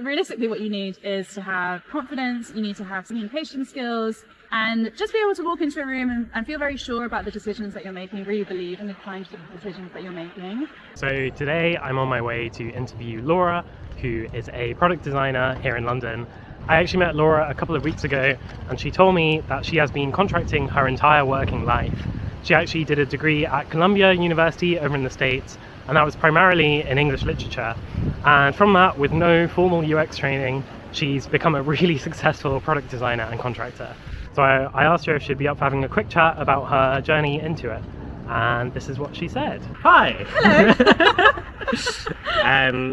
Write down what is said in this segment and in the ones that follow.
realistically what you need is to have confidence, you need to have communication skills, and just be able to walk into a room and feel very sure about the decisions that you're making, really believe in the kinds of decisions that you're making. So today I'm on my way to interview Laura, who is a product designer here in London. I actually met Laura a couple of weeks ago, and she told me that she has been contracting her entire working life. She actually did a degree at Columbia University over in the States, and that was primarily in English literature. And from that, with no formal UX training, she's become a really successful product designer and contractor. So I asked her if she'd be up for having a quick chat about her journey into it. And this is what she said. Hi! Hello!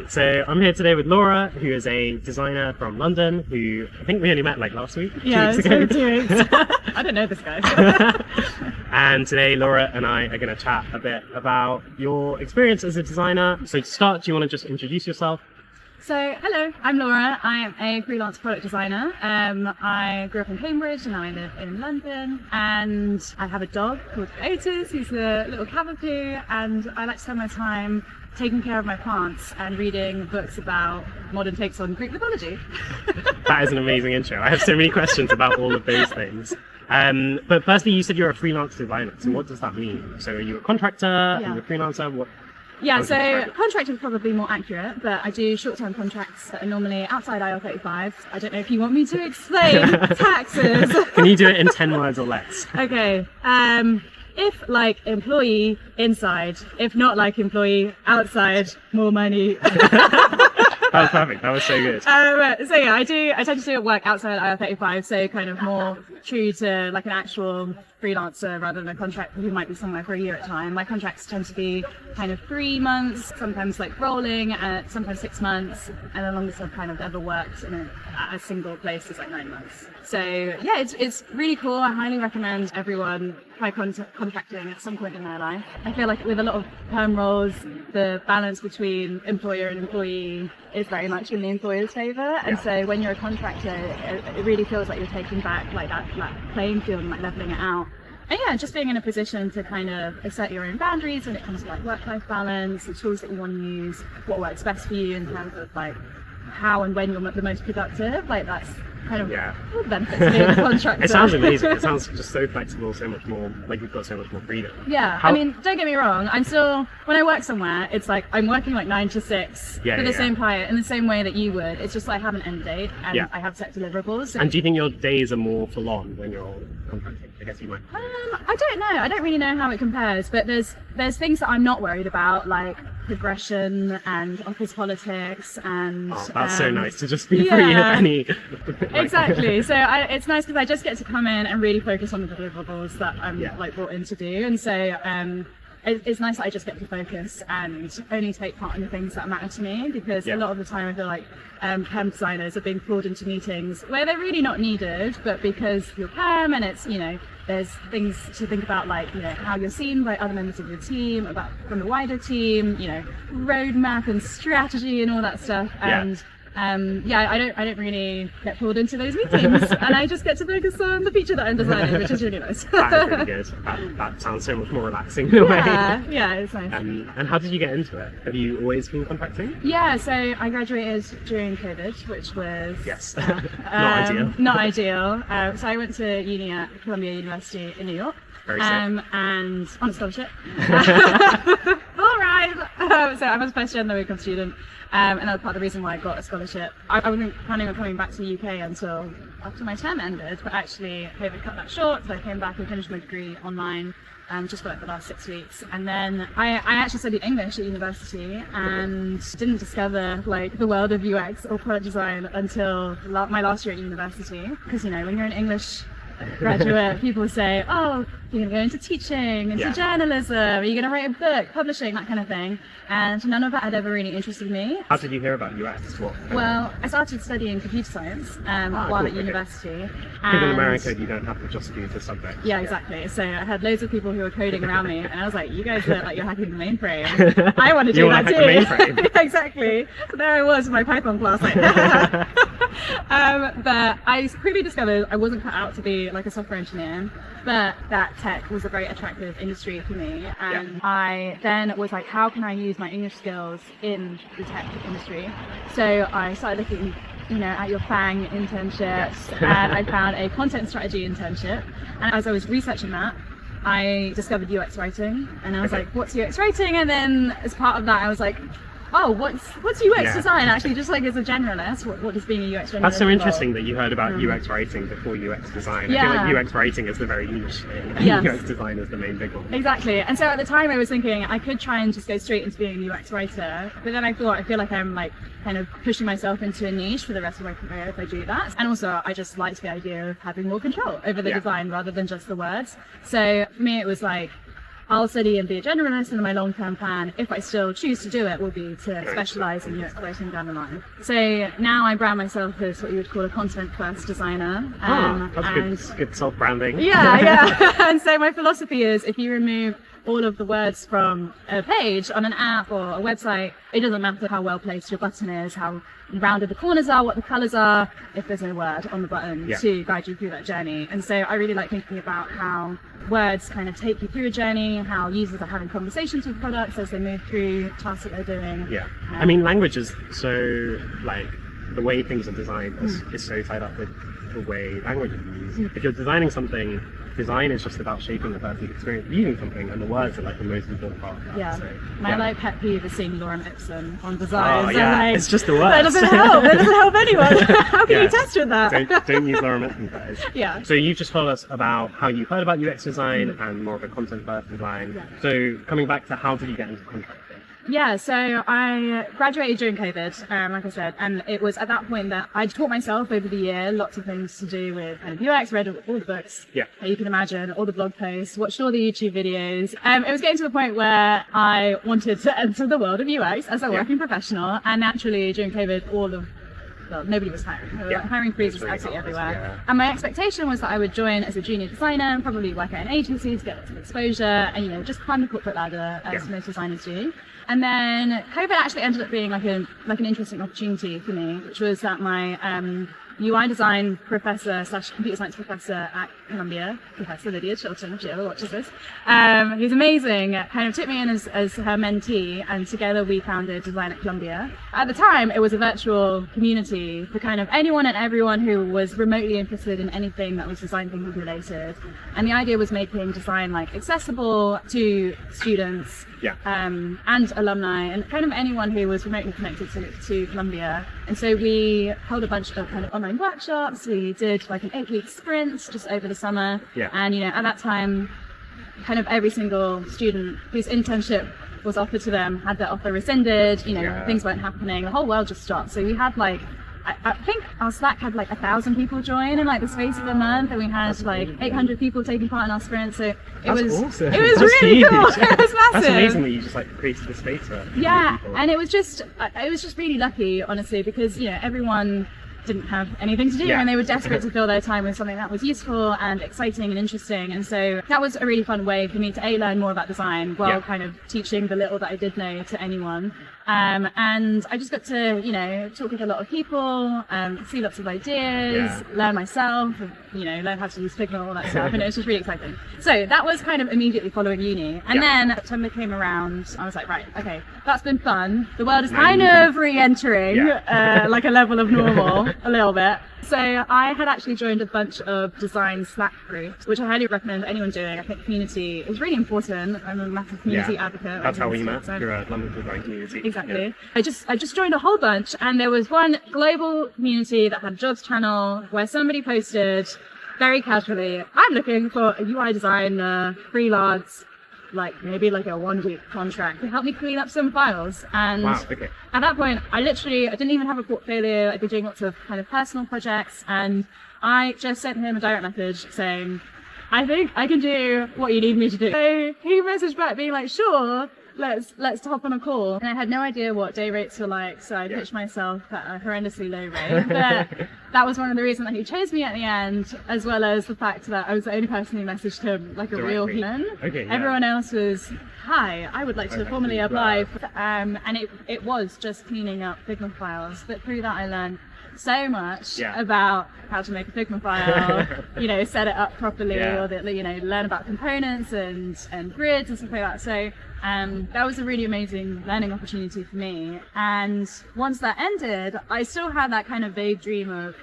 So I'm here today with Laura, who is a designer from London, who I think we only met like last week, 2 weeks ago. 2 weeks. I don't know this guy. And today Laura and I are going to chat a bit about your experience as a designer. So to start, do you want to just introduce yourself? So, hello, I'm Laura. I am a freelance product designer. I grew up in Cambridge and now I live in London. And I have a dog called Otis, who's a little cavapoo. And I like to spend my time taking care of my plants and reading books about modern takes on Greek mythology. That is an amazing intro. I have so many questions about all of those things. But firstly, you said you're a freelance designer. So what does that mean? So are you a contractor? Are you a freelancer? What? Yeah, so contract is probably more accurate, but I do short-term contracts that are normally outside IR35. I don't know if you want me to explain taxes. Can you do it in 10 words or less? Okay. If like employee, inside. If not like employee, outside, more money. That was perfect. That was so good. So yeah, I tend to do work outside IR35, so kind of more true to like an actual freelancer rather than a contractor who might be somewhere for a year at a time. My contracts tend to be kind of 3 months, sometimes like rolling, sometimes 6 months, and the longest I've kind of ever worked in a single place is like 9 months. So yeah, it's really cool. I highly recommend everyone try contracting at some point in their life. I feel like with a lot of perm roles, the balance between employer and employee is very much in the employer's favour, and so when you're a contractor, it really feels like you're taking back like that playing field and like levelling it out. And yeah, just being in a position to kind of assert your own boundaries when it comes to like work-life balance, the tools that you want to use, what works best for you in terms of like how and when you're the most productive. Like that's kind of all the benefits of being a contractor. It sounds amazing. It sounds just so flexible, so much more, like you've got so much more freedom. Yeah, I mean, don't get me wrong, I'm still, when I work somewhere, it's like I'm working like 9 to 6 for the same client in the same way that you would. It's just like I have an end date and I have set deliverables. So. And do you think your days are more full on when you're contracting? I guess you might. I don't know. I don't really know how it compares, but there's things that I'm not worried about, like progression and office politics and that's so nice to just be free of any exactly. So it's nice because I just get to come in and really focus on the deliverables that I'm like brought in to do, and so it's nice that I just get to focus and only take part in the things that matter to me, because a lot of the time I feel like perm designers are being pulled into meetings where they're really not needed, but because you're perm and it's, there's things to think about, like, how you're seen by other members of your team, about from the wider team, roadmap and strategy and all that stuff. And I don't really get pulled into those meetings, and I just get to focus on the feature that I'm designing, which is really nice. That is really good. That sounds so much more relaxing in a way. Yeah, it's nice. And how did you get into it? Have you always been contracting? Yeah, so I graduated during COVID, which was not ideal. So I went to uni at Columbia University in New York. Very sick. And on a scholarship. All right. So I was a first-gen low-income student. And that was part of the reason why I got a scholarship. I wasn't planning on coming back to the UK until after my term ended, but actually COVID cut that short, so I came back and finished my degree online just for like the last 6 weeks. And then I actually studied English at university and didn't discover like the world of UX or product design until my last year at university, because when you're an English graduate, people say, oh, you're going to go into teaching, into journalism, are you going to write a book, publishing, that kind of thing. And none of that had ever really interested me. How did you hear about UX? Well, I started studying computer science while at university. Because in America, you don't have to just do the subject. Yeah, exactly. So I had loads of people who were coding around me, and I was like, you guys look like you're hacking the mainframe. I want to do that too. You want to hack the mainframe. Exactly. So there I was in my Python class, like, But I quickly discovered I wasn't cut out to be like a software engineer, but that tech was a very attractive industry for me. And I then was like, how can I use my English skills in the tech industry? So I started looking, at your FANG internships, and I found a content strategy internship. And as I was researching that, I discovered UX writing, and I was like, what's UX writing? And then as part of that, I was like, oh, what's UX design actually? Just like as a generalist, what does being a UX generalist That's so interesting involve? that you heard about UX writing before UX design. Yeah. I feel like UX writing is the very niche thing, and UX design is the main big one. Exactly. And so at the time I was thinking I could try and just go straight into being a UX writer, but then I thought I feel like I'm like kind of pushing myself into a niche for the rest of my career if I do that. And also I just liked the idea of having more control over the design rather than just the words. So for me it was like, I'll study and be a generalist, and my long-term plan, if I still choose to do it, will be to specialize in UX writing down the line. So now I brand myself as what you would call a content-first designer. That's good self-branding. Yeah. And so my philosophy is, if you remove all of the words from a page on an app or a website, it doesn't matter how well placed your button is, how rounded the corners are, what the colors are, if there's no word on the button to guide you through that journey. And so I really like thinking about how words kind of take you through a journey, how users are having conversations with products as they move through tasks that they're doing. I mean, language is so, like, the way things are designed is so tied up with the way language is used. If you're designing something, design is just about shaping the person's experience of using something, and the words are like the most important part of that. My like pet peeve is seeing Lorem Ipsum on design. It's just the words. That doesn't help. That doesn't help anyone. How can you test with that? Don't use Lorem Ipsum, guys. So you've just told us about how you heard about UX design and more of a content-first design. So coming back to how did you get into contracting? So I graduated during COVID, like I said, and it was at that point that I'd taught myself over the year lots of things to do with kind of UX, read all the books that you can imagine, all the blog posts, watched all the YouTube videos. It was getting to the point where I wanted to enter the world of UX as a working professional, and naturally during COVID, nobody was hiring. Hiring freeze was absolutely everywhere. And my expectation was that I would join as a junior designer and probably work at an agency to get lots of exposure and, just climb the corporate ladder as most designers do. And then COVID actually ended up being like an interesting opportunity for me, which was that my UI design professor / computer science professor at Columbia, Professor Lydia Chilton, if she ever watches this, who's amazing, kind of took me in as her mentee, and together we founded Design at Columbia. At the time, it was a virtual community for kind of anyone and everyone who was remotely interested in anything that was design thinking related. And the idea was making design like accessible to students and alumni and kind of anyone who was remotely connected to Columbia. And so we held a bunch of kind of online workshops. We did like an 8-week sprint just over the summer. And at that time, kind of every single student whose internship was offered to them had their offer rescinded. Things weren't happening. The whole world just stopped. So we had like, I think our Slack had like 1,000 people join in like the space of a month, and we had like 800 people taking part in our sprint. So it was awesome. It was really cool. It was massive. That's amazing that you just like created the space for people. And it was just really lucky, honestly, because everyone didn't have anything to do and they were desperate to fill their time with something that was useful and exciting and interesting. And so that was a really fun way for me to learn more about design while kind of teaching the little that I did know to anyone. And I just got to, talk with a lot of people, see lots of ideas, learn myself, learn how to use Figma, all that stuff. And it was just really exciting. So that was kind of immediately following uni. And then September came around, I was like, right, okay, that's been fun. The world is kind of re-entering like a level of normal, a little bit. So I had actually joined a bunch of design Slack groups, which I highly recommend anyone doing. I think community is really important. I'm a massive community advocate. That's how we met. You're a London design community. Exactly. I just joined a whole bunch, and there was one global community that had a jobs channel where somebody posted very casually, I'm looking for a UI designer, freelance, maybe like a 1-week contract to help me clean up some files. And at that point, I didn't even have a portfolio. I'd been doing lots of kind of personal projects, and I just sent him a direct message saying, I think I can do what you need me to do. So he messaged back being like, sure, let's hop on a call. And I had no idea what day rates were like, so I pitched myself at a horrendously low rate. But that was one of the reasons that he chose me at the end, as well as the fact that I was the only person who messaged him like a real human. Everyone else was, hi, I would like to formally apply. And it was just cleaning up Figma files. But through that I learned so much Yeah. about how to make a Figma file, set it up properly, Yeah. or learn about components and grids and stuff like that. So that was a really amazing learning opportunity for me. And once that ended, I still had that kind of vague dream of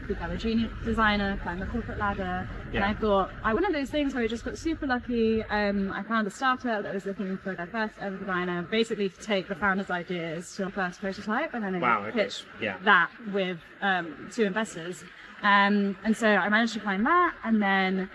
become a junior designer, climb the corporate ladder. And I thought, one of those things where I just got super lucky. I found a startup that was looking for their first ever designer, basically to take the founder's ideas to a first prototype and then pitch that with to investors. And so I managed to find that, and then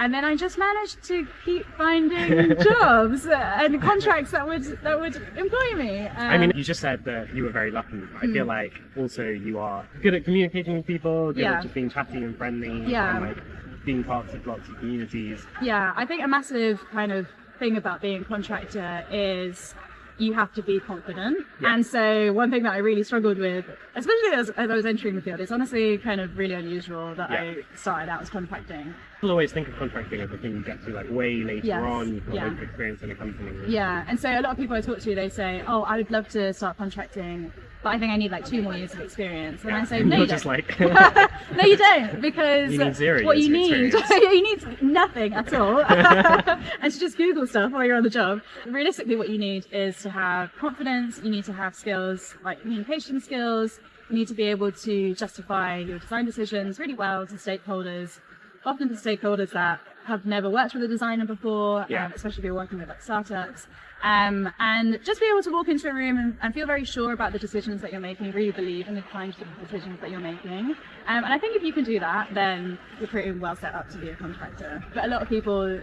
I just managed to keep finding jobs and contracts that would employ me. I mean, you just said that you were very lucky. I feel like also you are good at communicating with people, good at just being chatty and friendly, and like being part of lots of communities. Yeah, I think a massive kind of thing about being a contractor is you have to be confident. Yeah. And so one thing that I really struggled with, especially as I was entering the field, it's honestly kind of really unusual that I started out as contracting. People always think of contracting as a thing you get to like way later on, you've got loads of experience in a company. Yeah, and so a lot of people I talk to, they say, oh, I would love to start contracting, but I think I need like 2 more years of experience. And I say, no, you don't. Just like... No, you don't, because you need 0 what years you of need, experience. you need nothing at all. And to just Google stuff while you're on the job. Realistically, what you need is to have confidence, you need to have skills like communication skills, you need to be able to justify your design decisions really well to stakeholders, often to stakeholders that have never worked with a designer before, especially if you're working with like startups. And just be able to walk into a room and feel very sure about the decisions that you're making, really believe in the kinds of decisions that you're making. And I think if you can do that, then you're pretty well set up to be a contractor. But a lot of people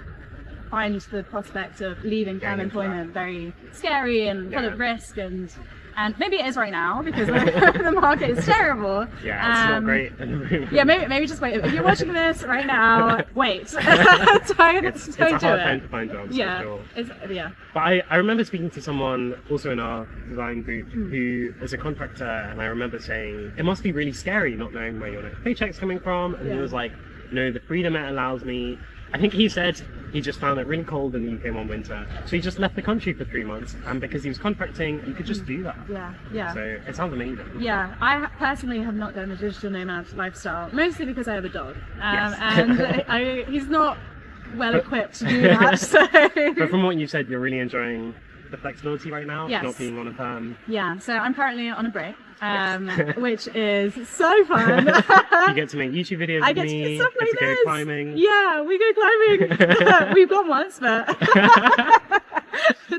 find the prospect of leaving firm employment very scary and full of risk, and maybe it is right now because the market is terrible. Yeah, it's not great. Yeah, maybe just wait. If you're watching this right now, wait. It's a hard time to find jobs. Yeah, for sure. But I remember speaking to someone also in our design group who is a contractor, and I remember saying it must be really scary not knowing where your next paycheck's coming from. And he was like, the freedom it allows me. I think he said he just found it really cold in the UK one winter, so he just left the country for 3 months, and because he was contracting, you could just do that. Yeah. So it sounds amazing. Yeah, I personally have not done the digital nomad lifestyle, mostly because I have a dog, Yes. and he's not well equipped to do that. So. But from what you said, you're really enjoying the flexibility right now, Yes. not being on a perm. Yeah, so I'm currently on a break, which is so fun. You get to make YouTube videos I with get me, to do stuff like get to this. go climbing. Yeah, we go climbing. We've gone once, but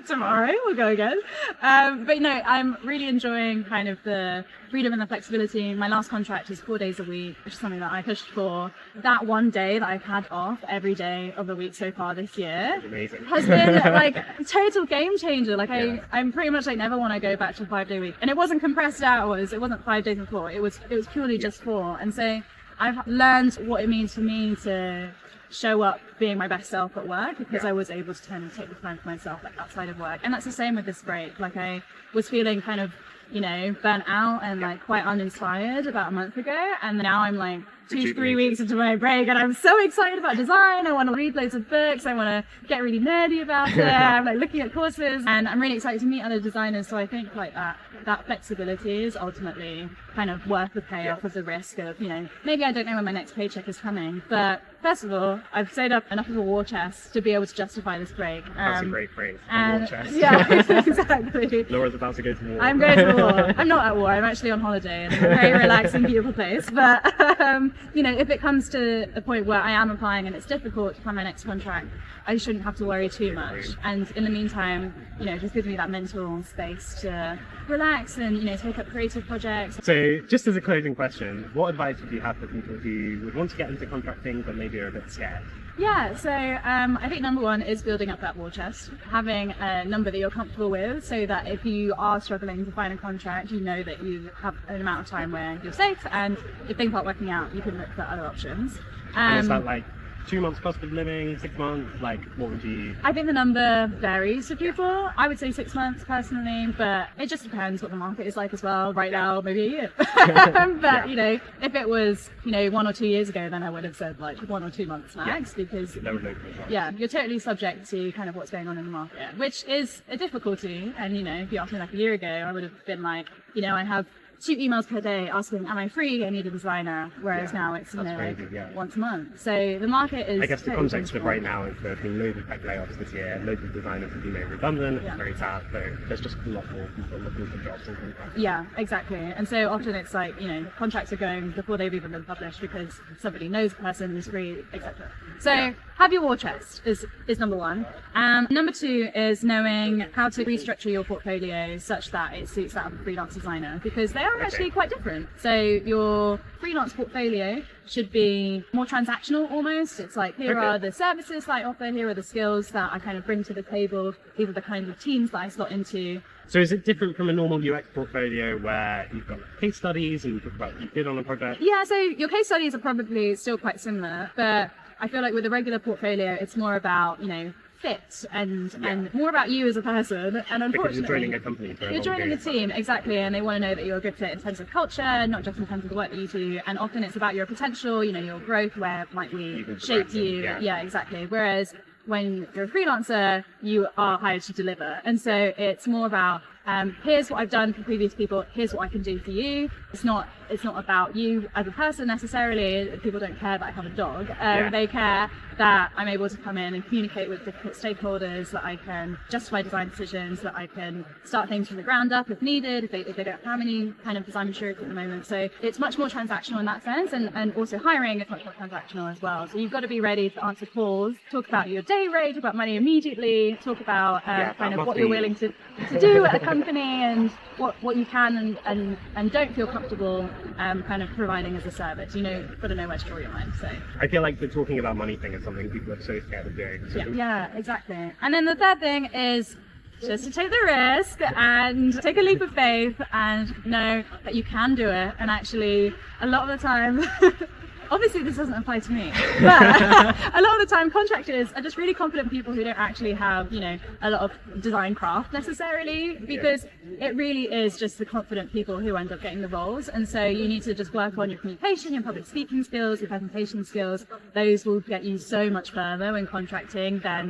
tomorrow we'll go again. But I'm really enjoying kind of the freedom and the flexibility. My last contract is 4 days a week, which is something that I pushed for. That one day that I've had off every day of the week so far this year Amazing. has been like a total game changer. Like I'm pretty much like never want to go back to a 5-day week, and it wasn't compressed hours. It wasn't 5 days and 4. It was purely just 4. And so I've learned what it means for me to show up being my best self at work, because I was able to kind of take the time for myself like outside of work. And that's the same with this break. Like I was feeling kind of burnt out and like quite uninspired about a month ago, and now I'm like 2-3 weeks into my break, and I'm so excited about design. I want to read loads of books. I want to get really nerdy about it. I'm like looking at courses, and I'm really excited to meet other designers. So I think like that flexibility is ultimately kind of worth the payoff of the risk of maybe I don't know when my next paycheck is coming, but first of all, I've saved up enough of a war chest to be able to justify this break. That's a great phrase. And war chest. Yeah, exactly. Laura's about to go to war. I'm going to war. I'm not at war. I'm actually on holiday in a very relaxing, beautiful place. But if it comes to a point where I am applying and it's difficult to find my next contract, I shouldn't have to worry too much. And in the meantime, it just gives me that mental space to relax and take up creative projects. So, just as a closing question, what advice would you have for people who would want to get into contracting but maybe are a bit scared? Yeah, so I think number one is building up that war chest, having a number that you're comfortable with, so that if you are struggling to find a contract, you know that you have an amount of time where you're safe, and if things aren't working out, you can look for other options. And is that like 2 months cost of living, 6 months? Like, what would you... I think the number varies for people. I would say 6 months personally, but it just depends what the market is like as well. Right now, maybe a year. But, if it was, 1 or 2 years ago, then I would have said like 1 or 2 months max, because you're totally subject to kind of what's going on in the market, which is a difficulty. And, if you asked me like a year ago, I would have been like, I have 2 emails per day asking, am I free? I need a designer. Whereas now it's, crazy, once a month. So the market is... I guess the context of right now is there have been loads of tech layoffs this year, loads of designers have been made redundant, it's very sad, so there's just a lot more people looking for jobs and contracts. Yeah, exactly. And so often it's like, contracts are going before they've even been published because somebody knows the person who's free, etc. So have your war chest is number one. Number two is knowing how to restructure your portfolio such that it suits that of a freelance designer, because they are actually quite different. So your freelance portfolio should be more transactional almost. It's like, here are the services that I offer, here are the skills that I kind of bring to the table, these are the kinds of teams that I slot into. So is it different from a normal UX portfolio where you've got case studies and you talk about what you did on a project? Yeah, so your case studies are probably still quite similar, but I feel like with a regular portfolio, it's more about, fit and more about you as a person. And unfortunately, because you're joining a company. You're joining a team, exactly, and they want to know that you're a good fit in terms of culture, not just in terms of the work that you do. And often it's about your potential, your growth, where might we shape you. Yeah, exactly. Whereas when you're a freelancer, you are hired to deliver. And so it's more about, here's what I've done for previous people, here's what I can do for you. It's not about you as a person necessarily. People don't care that I have a dog. They care that I'm able to come in and communicate with different stakeholders, that I can justify design decisions, that I can start things from the ground up if needed, if they don't have any kind of design maturity at the moment. So it's much more transactional in that sense, and also hiring is much more transactional as well. So you've got to be ready to answer calls, talk about your day rate, talk about money immediately, talk about kind of what you're willing to do at a company and what you can and don't feel comfortable kind of providing as a service. You've got to know where to draw your line. So I feel like the talking about money thing is something people are so scared of doing. So yeah, exactly. And then the third thing is just to take the risk and take a leap of faith and know that you can do it. And actually, a lot of the time, obviously this doesn't apply to me, but a lot of the time contractors are just really confident people who don't actually have, a lot of design craft necessarily, because it really is just the confident people who end up getting the roles. And so you need to just work on your communication, your public speaking skills, your presentation skills. Those will get you so much further when contracting than,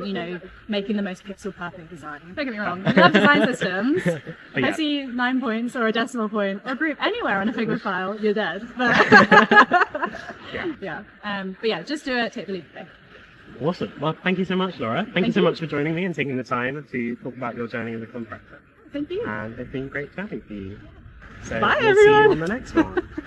making the most pixel perfect design. Don't get me wrong, I love design systems. If I see 9 points or a decimal point or a group anywhere on a Figma file, you're dead. But but yeah, just do it, take the leap of faith. Awesome. Well, thank you so much, Laura. Thank you so much for joining me and taking the time to talk about your journey as a contractor. Thank you. And it's been great chatting to you. So Bye, we'll everyone. see you on the next one.